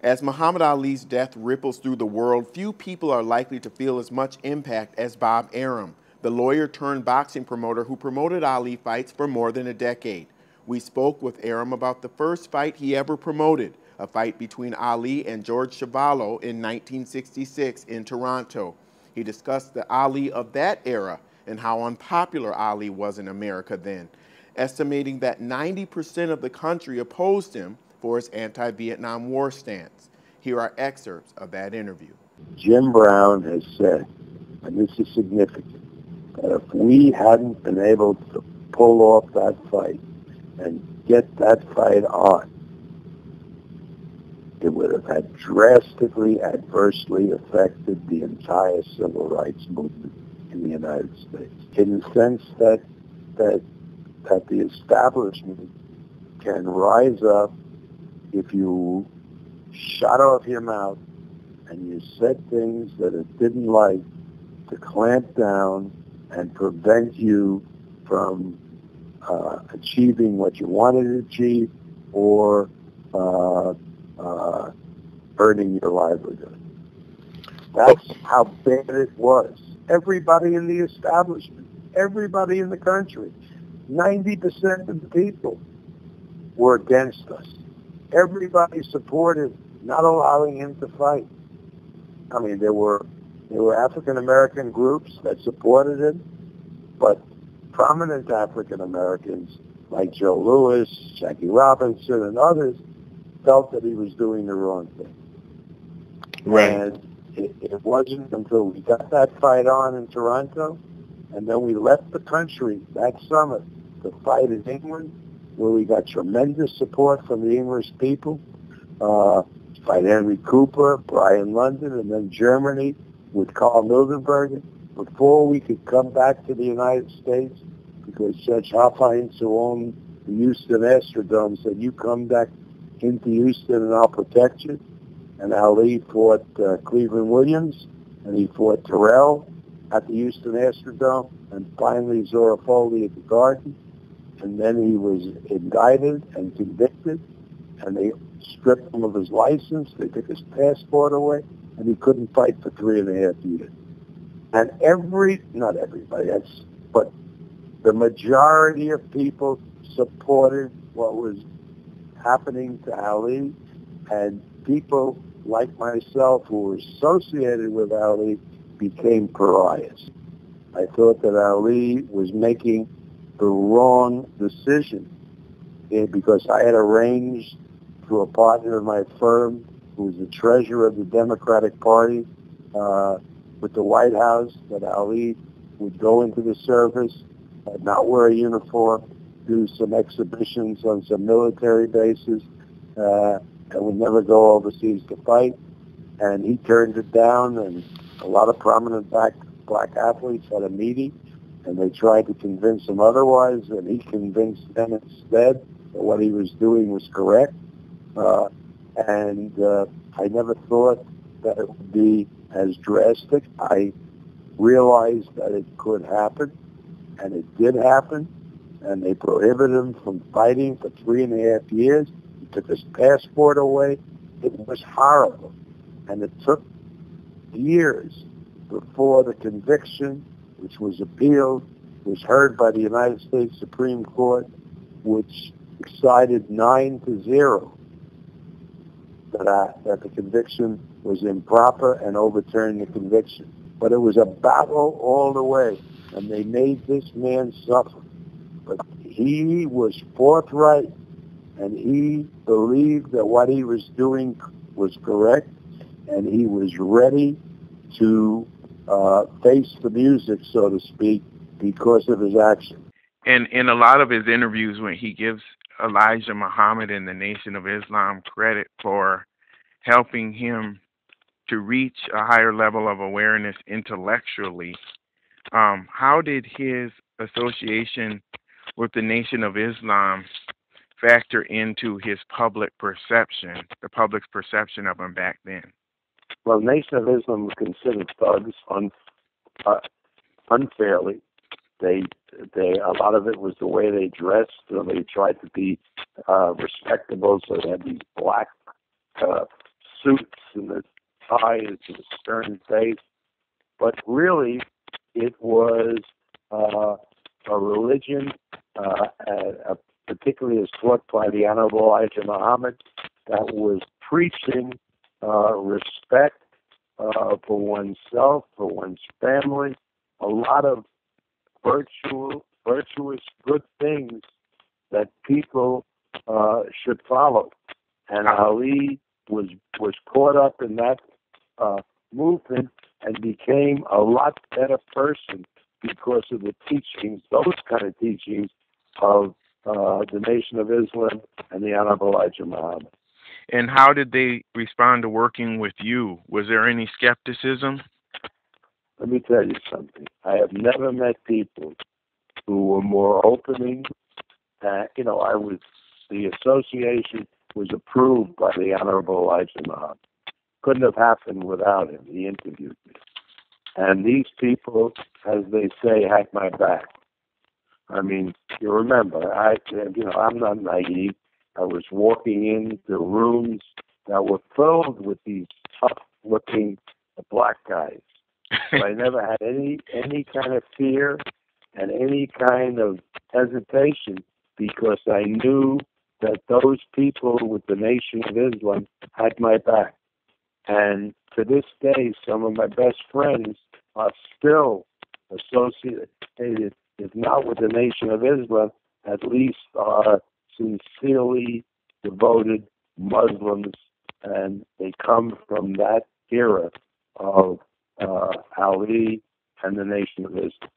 As Muhammad Ali's death ripples through the world, few people are likely to feel as much impact as Bob Arum, the lawyer turned boxing promoter who promoted Ali fights for more than a decade. We spoke with Arum about the first fight he ever promoted, a fight between Ali and George Chuvalo in 1966 in Toronto. He discussed the Ali of that era and how unpopular Ali was in America then, estimating that 90% of the country opposed him for his anti-Vietnam War stance. Here are excerpts of that interview. Jim Brown has said, and this is significant, that if we hadn't been able to pull off that fight and get that fight on, it would have had drastically adversely affected the entire civil rights movement in the United States. In the sense that the establishment can rise up if you shut off your mouth and you said things that it didn't like, to clamp down and prevent you from achieving what you wanted to achieve or earning your livelihood. That's how bad it was. Everybody in the establishment, everybody in the country, 90% of the people were against us. Everybody supported not allowing him to fight. I mean, there were African American groups that supported him, but prominent African Americans like Joe Louis, Jackie Robinson, and others felt that he was doing the wrong thing. Right. And it wasn't until we got that fight on in Toronto, and then we left the country that summer to fight in England, where we got tremendous support from the English people, fight Henry Cooper, Brian London, and then Germany with Karl Mildenberger, before we could come back to the United States, because Judge Hawkins, who owned the Houston Astrodome, said, you come back into Houston and I'll protect you. And Ali fought Cleveland Williams, and he fought Terrell at the Houston Astrodome, and finally Zora Foley at the Garden. And then he was indicted and convicted, and they stripped him of his license. They took his passport away, and he couldn't fight for 3.5 years. And not everybody, but the majority of people supported what was happening to Ali, and people like myself who were associated with Ali became pariahs. I thought that Ali was making the wrong decision because I had arranged through a partner of my firm who was the treasurer of the Democratic Party with the White House that Ali would go into the service, not wear a uniform, do some exhibitions on some military bases, and would never go overseas to fight. And he turned it down, and a lot of prominent black athletes had a meeting, and they tried to convince him otherwise, and he convinced them instead that what he was doing was correct. I never thought that it would be as drastic. I realized that it could happen, and it did happen, and they prohibited him from fighting for 3.5 years. He took his passport away. It was horrible, and it took years before the conviction, which was appealed, was heard by the United States Supreme Court, which decided 9-0 that the conviction was improper and overturned the conviction. But it was a battle all the way, and they made this man suffer. But he was forthright, and he believed that what he was doing was correct, and he was ready to face the music, so to speak, because of his action. And in a lot of his interviews, when he gives Elijah Muhammad and the Nation of Islam credit for helping him to reach a higher level of awareness intellectually, how did his association with the Nation of Islam factor into his public perception, the public's perception of him back then? Well, Nation of Islam was considered thugs unfairly. A lot of it was the way they dressed. So they tried to be respectable, so they had these black suits and the ties and the stern face. But really, it was a religion, particularly as taught by the Honorable Elijah Muhammad, that was preaching respect for oneself, for one's family, a lot of virtuous, good things that people should follow. And Ali was caught up in that movement and became a lot better person because of the teachings, those kind of teachings of the Nation of Islam and the Honorable Elijah Muhammad. And how did they respond to working with you? Was there any skepticism? Let me tell you something. I have never met people who were more opening. The association was approved by the Honorable Elijah Muhammad. Couldn't have happened without him. He interviewed me. And these people, as they say, had my back. I mean, you remember, I'm not naive. I was walking into rooms that were filled with these tough-looking black guys. But I never had any kind of fear and any kind of hesitation because I knew that those people with the Nation of Islam had my back. And to this day, some of my best friends are still associated, if not with the Nation of Islam, at least are sincerely devoted Muslims, and they come from that era of Ali and the Nation of Islam.